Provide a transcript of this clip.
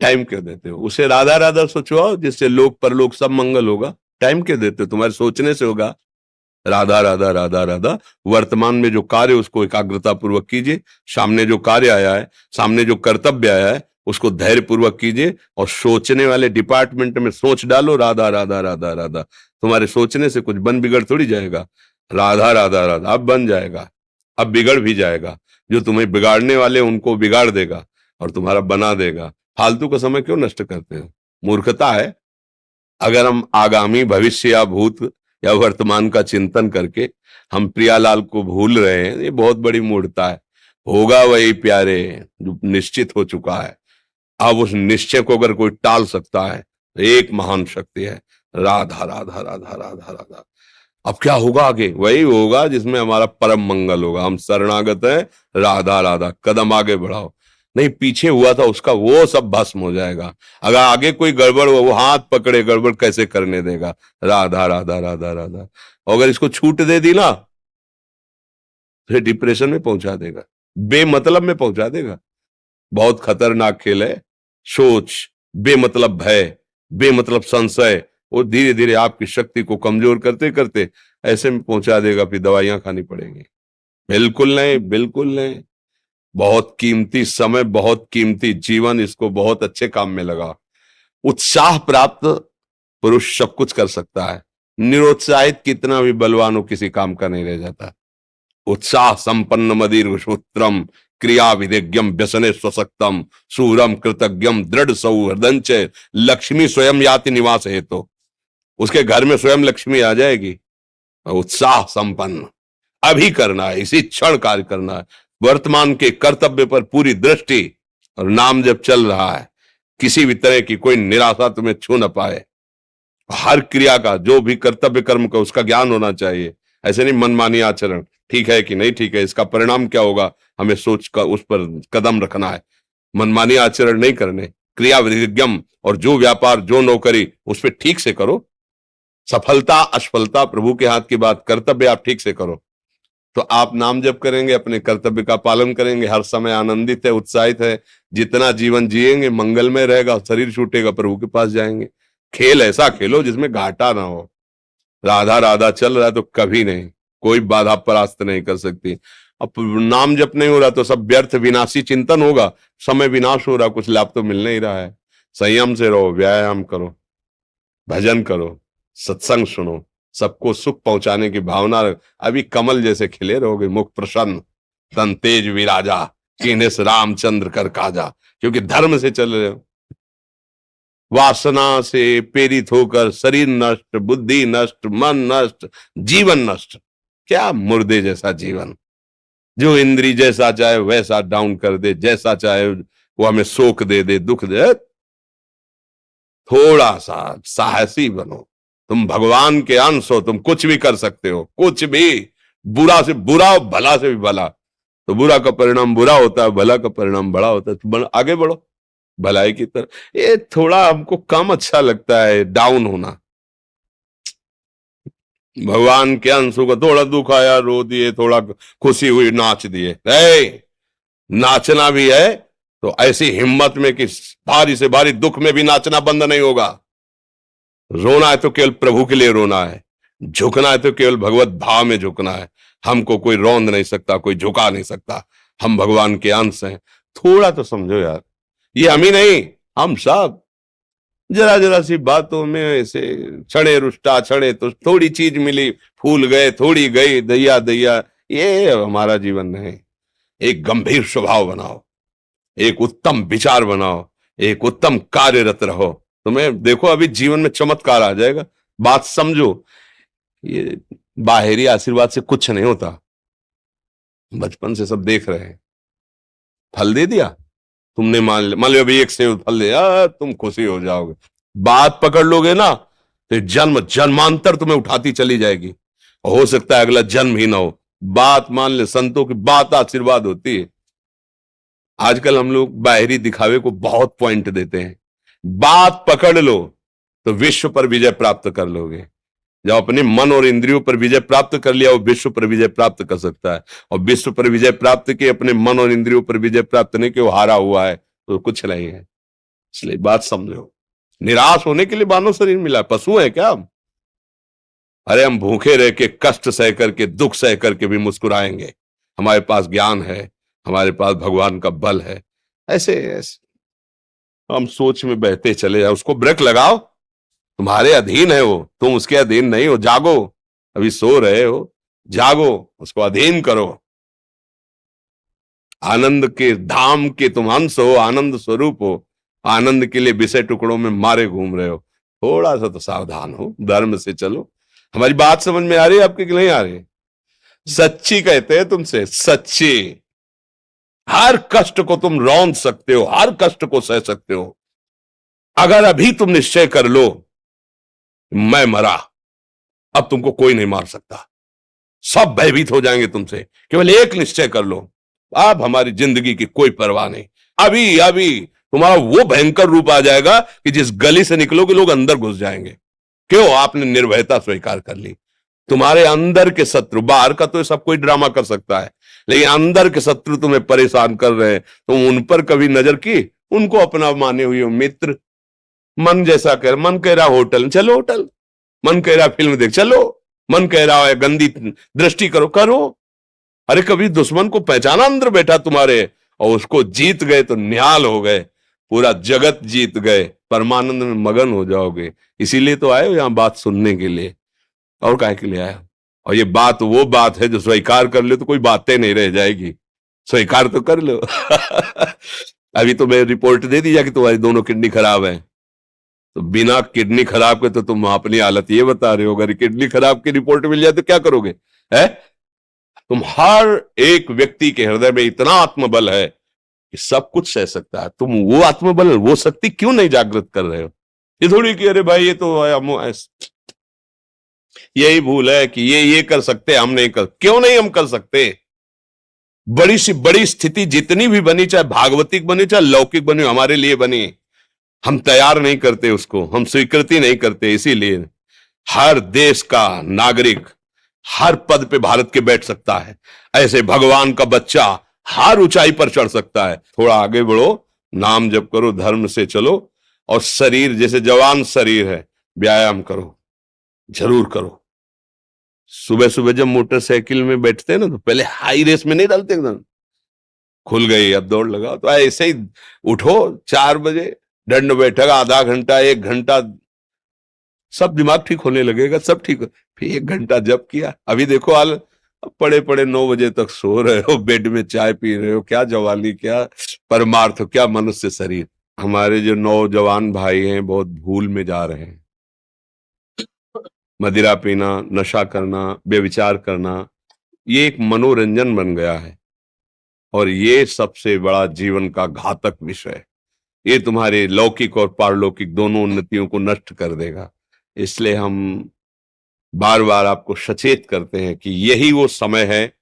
Time क्यों देते हो? उसे राधा राधा सोचवाओ जिससे लोक परलोक सब मंगल होगा। टाइम क्यों देते हो? तुम्हारे सोचने से होगा। राधा राधा राधा राधा। वर्तमान में जो कार्य उसको एकाग्रता पूर्वक कीजिए। सामने जो कार्य आया है, सामने जो कर्तव्य आया है, उसको धैर्य पूर्वक कीजिए। और सोचने वाले डिपार्टमेंट में सोच डालो राधा राधा राधा राधा। तुम्हारे सोचने से कुछ बन बिगड़ थोड़ी जाएगा। राधा राधा राधा अब बन जाएगा। अब बिगड़ भी जाएगा। जो तुम्हें बिगाड़ने वाले उनको बिगाड़ देगा और तुम्हारा बना देगा। फालतू का समय क्यों नष्ट करते हो? मूर्खता है। अगर हम आगामी भविष्य या भूत या वर्तमान का चिंतन करके हम प्रियालाल को भूल रहे हैं, ये बहुत बड़ी मूर्खता है। होगा वही प्यारे जो निश्चित हो चुका है। अब उस निश्चय को अगर कोई टाल सकता है तो एक महान शक्ति है। राधा राधा राधा राधा राधा। अब क्या होगा आगे? वही होगा जिसमें हमारा परम मंगल होगा। हम शरणागत हैं। राधा राधा। कदम आगे बढ़ाओ। नहीं, पीछे हुआ था उसका वो सब भस्म हो जाएगा। अगर आगे कोई गड़बड़ हो, वो हाथ पकड़े गड़बड़ कैसे करने देगा? राधा राधा राधा राधा। और अगर इसको छूट दे दी ना, फिर डिप्रेशन में पहुंचा देगा, बेमतलब में पहुंचा देगा। बहुत खतरनाक खेल है। सोच, बेमतलब भय, बेमतलब संशय, वो धीरे धीरे आपकी शक्ति को कमजोर करते करते ऐसे में पहुंचा देगा, फिर दवाइयां खानी पड़ेंगी। बिल्कुल नहीं, बिल्कुल नहीं। बहुत कीमती समय, बहुत कीमती जीवन, इसको बहुत अच्छे काम में लगा। उत्साह प्राप्त पुरुष सब कुछ कर सकता है। निरुत्साहित कितना भी बलवान हो, किसी काम का नहीं रह जाता। उत्साह संपन्न मदीर सूत्रम, क्रिया विधिज्ञम व्यसने स्वसक्तम, सूरम कृतज्ञम दृढ़ सौहृदंच, लक्ष्मी स्वयं याति निवास है। तो उसके घर में स्वयं लक्ष्मी आ जाएगी। उत्साह संपन्न अभी करना है, इसी क्षण कार्य करना है। वर्तमान के कर्तव्य पर पूरी दृष्टि। और नाम जब चल रहा है, किसी भी तरह की कोई निराशा तुम्हें छू न पाए। हर क्रिया का, जो भी कर्तव्य कर्म का, उसका ज्ञान होना चाहिए। ऐसे नहीं मनमानी आचरण, ठीक है कि नहीं ठीक है, इसका परिणाम क्या होगा, हमें सोच कर उस पर कदम रखना है। मनमानी आचरण नहीं करने। क्रिया विधिज्ञम, और जो व्यापार जो नौकरी उस पर ठीक से करो। सफलता असफलता प्रभु के हाथ की बात, कर्तव्य आप ठीक से करो तो आप नाम जप करेंगे, अपने कर्तव्य का पालन करेंगे, हर समय आनंदित है, उत्साहित है। जितना जीवन जिएंगे मंगलमय रहेगा। शरीर छूटेगा, प्रभु के पास जाएंगे। खेल ऐसा खेलो जिसमें घाटा ना हो। राधा राधा चल रहा है तो कभी नहीं, कोई बाधा परास्त नहीं कर सकती। अब नाम जप नहीं हो रहा तो सब व्यर्थ विनाशी चिंतन होगा। समय विनाश हो रहा, कुछ लाभ तो मिल नहीं रहा है। संयम से रहो, व्यायाम करो, भजन करो, सत्संग सुनो, सबको सुख पहुंचाने की भावना। अभी कमल जैसे खिले रहोगे, मुख प्रसन्न, तन तेज विराजा, कीन्हे से रामचंद्र कर काजा। क्योंकि धर्म से चल रहे हो। वासना से प्रेरित होकर शरीर नष्ट, बुद्धि नष्ट, मन नष्ट, जीवन नष्ट। क्या मुर्दे जैसा जीवन, जो इंद्री जैसा चाहे वैसा डाउन कर दे, जैसा चाहे वो हमें शोक दे दे, दुख दे। थोड़ा सा साहसी बनो। तुम भगवान के अंश हो, तुम कुछ भी कर सकते हो, कुछ भी। बुरा से बुरा और भला से भी भला। तो बुरा का परिणाम बुरा होता है, भला का परिणाम बड़ा होता है। तो आगे बढ़ो भलाई की तरफ। ये थोड़ा हमको कम अच्छा लगता है डाउन होना। भगवान के अंशों का थोड़ा दुख आया रो दिए, थोड़ा खुशी हुई नाच दिए। नाचना भी है तो ऐसी हिम्मत में कि भारी से भारी दुख में भी नाचना बंद नहीं होगा। रोना है तो केवल प्रभु के लिए रोना है। झुकना है तो केवल भगवत भाव में झुकना है। हमको कोई रौंद नहीं सकता, कोई झुका नहीं सकता। हम भगवान के अंश हैं। थोड़ा तो समझो यार, ये हम ही नहीं, हम सब जरा जरा सी बातों में ऐसे क्षणे रुष्टा क्षणे तो थोड़ी चीज मिली, फूल गए, थोड़ी गई, दैया दैया। ये हमारा जीवन नहीं। एक गंभीर स्वभाव बनाओ, एक उत्तम विचार बनाओ, एक उत्तम कार्यरत रहो। तुम्हें देखो अभी जीवन में चमत्कार आ जाएगा। बात समझो। ये बाहरी आशीर्वाद से कुछ नहीं होता। बचपन से सब देख रहे हैं। फल दे दिया तुमने, मान लो अभी एक सेब फल दिया, तुम खुशी हो जाओगे। बात पकड़ लोगे ना तो जन्म जन्मांतर तुम्हें उठाती चली जाएगी। हो सकता है अगला जन्म ही ना हो। बात मान ले, संतों की बात आशीर्वाद होती है। आजकल हम लोग बाहरी दिखावे को बहुत पॉइंट देते हैं। बात पकड़ लो तो विश्व पर विजय प्राप्त कर लोगे। जब अपने मन और इंद्रियों पर विजय प्राप्त कर लिया, वो विश्व पर विजय प्राप्त कर सकता है। और विश्व पर विजय प्राप्त किए, अपने मन और इंद्रियों पर विजय प्राप्त नहीं कि वो हारा हुआ है, तो कुछ नहीं है। इसलिए बात समझो, निराश होने के लिए मानव शरीर मिला, पशु है क्या हम? अरे हम भूखे रह के, कष्ट सह करके, दुख सह करके भी मुस्कुराएंगे। हमारे पास ज्ञान है, हमारे पास भगवान का बल है। ऐसे ऐसे हम सोच में बहते चले जाओ, उसको ब्रेक लगाओ। तुम्हारे अधीन है वो, तुम उसके अधीन नहीं हो। जागो, अभी सो रहे हो, जागो, उसको अधीन करो। आनंद के धाम के तुम अंश हो, आनंद स्वरूप हो। आनंद के लिए विषय टुकड़ों में मारे घूम रहे हो। थोड़ा सा तो सावधान हो, धर्म से चलो। हमारी बात समझ में आ रही है आपके कि नहीं आ रही? सच्ची कहते हैं तुमसे, सच्ची। हर कष्ट को तुम रौंद सकते हो, हर कष्ट को सह सकते हो, अगर अभी तुम निश्चय कर लो मैं मरा, अब तुमको कोई नहीं मार सकता। सब भयभीत हो जाएंगे तुमसे। केवल एक निश्चय कर लो, अब हमारी जिंदगी की कोई परवाह नहीं। अभी अभी तुम्हारा वो भयंकर रूप आ जाएगा कि जिस गली से निकलोगे लोग अंदर घुस जाएंगे। क्यों? आपने निर्भयता स्वीकार कर ली। तुम्हारे अंदर के शत्रु, बाहर का तो सब कोई ड्रामा कर सकता है, लेकिन अंदर के शत्रु तुम्हें परेशान कर रहे हैं। तुम उन पर कभी नजर की? उनको अपना माने हुए मित्र। मन जैसा कर, मन कह रहा होटल चलो, होटल। मन कह रहा फिल्म देख चलो, मन कह रहा है गंदी दृष्टि करो, करो। अरे कभी दुश्मन को पहचाना अंदर बैठा तुम्हारे, और उसको जीत गए तो निहाल हो गए, पूरा जगत जीत गए, परमानंद में मगन हो जाओगे। इसीलिए तो आए हो यहां बात सुनने के लिए, और काहे के लिए आए हो? और ये बात वो बात है जो स्वीकार कर ले तो कोई बातें नहीं रह जाएगी। स्वीकार तो कर लो। अभी तो मैं रिपोर्ट दे दी कि तुम्हारी दोनों किडनी खराब है, तो बिना किडनी खराब के तो तुम अपनी हालत ये बता रहे हो। अगर किडनी खराब की रिपोर्ट मिल जाए तो क्या करोगे? है? तुम हर एक व्यक्ति के हृदय में इतना आत्मबल है कि सब कुछ सह सकता है। तुम वो आत्मबल, वो शक्ति क्यों नहीं जागृत कर रहे हो? ये थोड़ी कि अरे भाई ये तो यही भूल है कि ये कर सकते, हम नहीं कर। क्यों नहीं हम कर सकते? बड़ी सी बड़ी स्थिति जितनी भी बनी, चाहे भागवतिक बनी चाहे लौकिक बनी, हमारे लिए बनी, हम तैयार नहीं करते उसको, हम स्वीकृति नहीं करते। इसीलिए हर देश का नागरिक हर पद पे भारत के बैठ सकता है, ऐसे भगवान का बच्चा हर ऊंचाई पर चढ़ सकता है। थोड़ा आगे बढ़ो, नाम जप करो, धर्म से चलो, और शरीर जैसे जवान शरीर है, व्यायाम करो, जरूर करो। सुबह सुबह जब मोटरसाइकिल में बैठते हैं ना, तो पहले हाई रेस में नहीं डालते, एकदम खुल गई अब दौड़ लगाओ, तो ऐसे ही उठो 4 बजे, दंड बैठक आधा घंटा 1 घंटा, सब दिमाग ठीक होने लगेगा, सब ठीक हो। फिर 1 घंटा जब किया, अभी देखो हाल, पड़े पड़े 9 बजे तक सो रहे हो, बेड में चाय पी रहे हो। क्या जवानी, क्या परमार्थ, क्या मनुष्य शरीर। हमारे जो नौजवान भाई हैं बहुत भूल में जा रहे हैं। मदिरा पीना, नशा करना, व्यभिचार करना, ये एक मनोरंजन बन गया है, और ये सबसे बड़ा जीवन का घातक विषय है। ये तुम्हारे लौकिक और पारलौकिक दोनों उन्नतियों को नष्ट कर देगा। इसलिए हम बार बार आपको सचेत करते हैं कि यही वो समय है